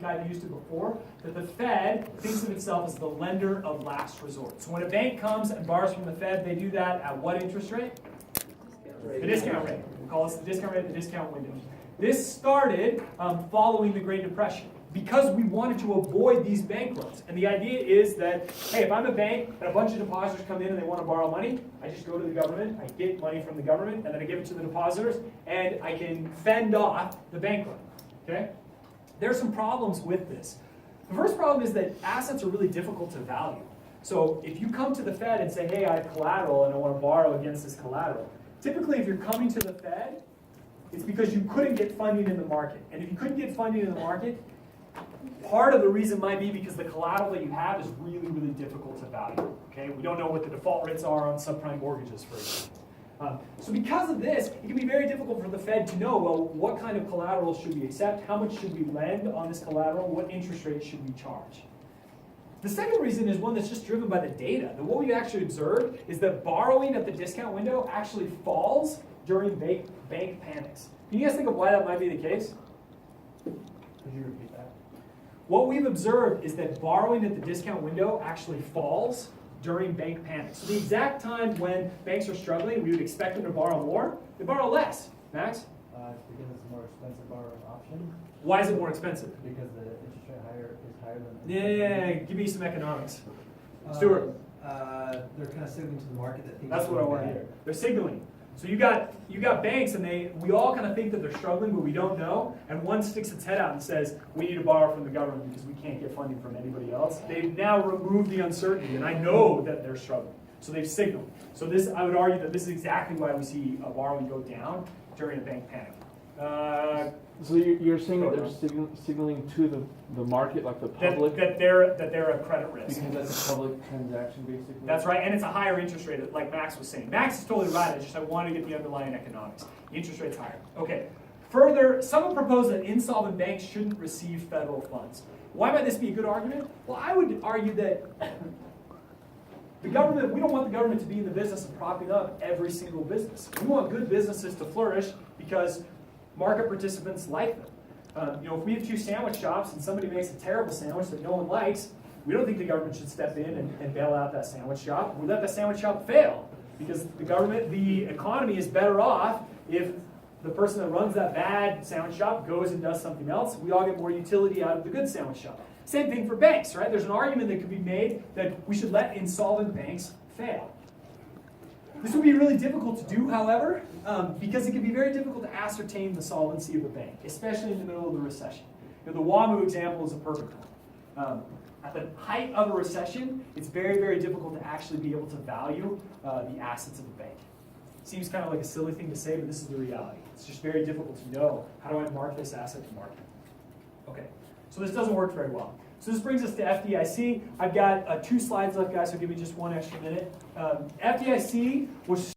I've used it before, that the Fed thinks of itself as the lender of last resort. So when a bank comes and borrows from the Fed, they do that at what interest rate? The discount rate. We call this the discount rate, the discount window. This started following the Great Depression because we wanted to avoid these bank runs. And the idea is that, hey, if I'm a bank and a bunch of depositors come in and they want to borrow money, I just go to the government, I get money from the government, and then I give it to the depositors, and I can fend off the bank run. Okay? There are some problems with this. The first problem is that assets are really difficult to value. So if you come to the Fed and say, hey, I have collateral and I want to borrow against this collateral, typically if you're coming to the Fed, it's because you couldn't get funding in the market. And if you couldn't get funding in the market, part of the reason might be because the collateral that you have is really, really difficult to value. Okay? We don't know what the default rates are on subprime mortgages, for example. So because of this, it can be very difficult for the Fed to know, well, what kind of collateral should we accept? How much should we lend on this collateral? What interest rate should we charge? The second reason is one that's just driven by the data. That what we actually observed is that borrowing at the discount window actually falls during bank panics. Can you guys think of why that might be the case? Could you repeat that? What we've observed is that borrowing at the discount window actually falls during bank panics. So the exact time when banks are struggling, we would expect them to borrow more, they borrow less. Max? It's because it's a more expensive borrowing option. Why is it more expensive? Because the interest rate is higher than... Yeah, give me some economics. Stuart? They're kind of signaling to the market that things That's what I want to hear. They're signaling. So you got banks, and we all kind of think that they're struggling, but we don't know. And one sticks its head out and says, we need to borrow from the government because we can't get funding from anybody else. They've now removed the uncertainty, and I know that they're struggling. So they've signaled. So this, I would argue that this is exactly why we see borrowing go down during a bank panic. So you're saying that they're signaling to the market, like the public? That they're a credit risk. Because that's a public transaction, basically? That's right, and it's a higher interest rate, like Max was saying. Max is totally right, I want to get the underlying economics. The interest rate's higher. Okay. Further, some have proposed that insolvent banks shouldn't receive federal funds. Why might this be a good argument? Well, I would argue that the government, we don't want the government to be in the business of propping up every single business. We want good businesses to flourish because market participants like them. If we have two sandwich shops and somebody makes a terrible sandwich that no one likes, we don't think the government should step in and bail out that sandwich shop. We let that sandwich shop fail because the economy is better off if the person that runs that bad sandwich shop goes and does something else. We all get more utility out of the good sandwich shop. Same thing for banks, right? There's an argument that could be made that we should let insolvent banks fail. This would be really difficult to do, however, because it can be very difficult to ascertain the solvency of a bank, especially in the middle of the recession. The WAMU example is a perfect one. At the height of a recession, it's very, very difficult to actually be able to value the assets of a bank. Seems kind of like a silly thing to say, but this is the reality. It's just very difficult to know, how do I mark this asset to market? Okay, so this doesn't work very well. So this brings us to FDIC. I've got 2 slides left, guys, so give me just one extra minute. FDIC was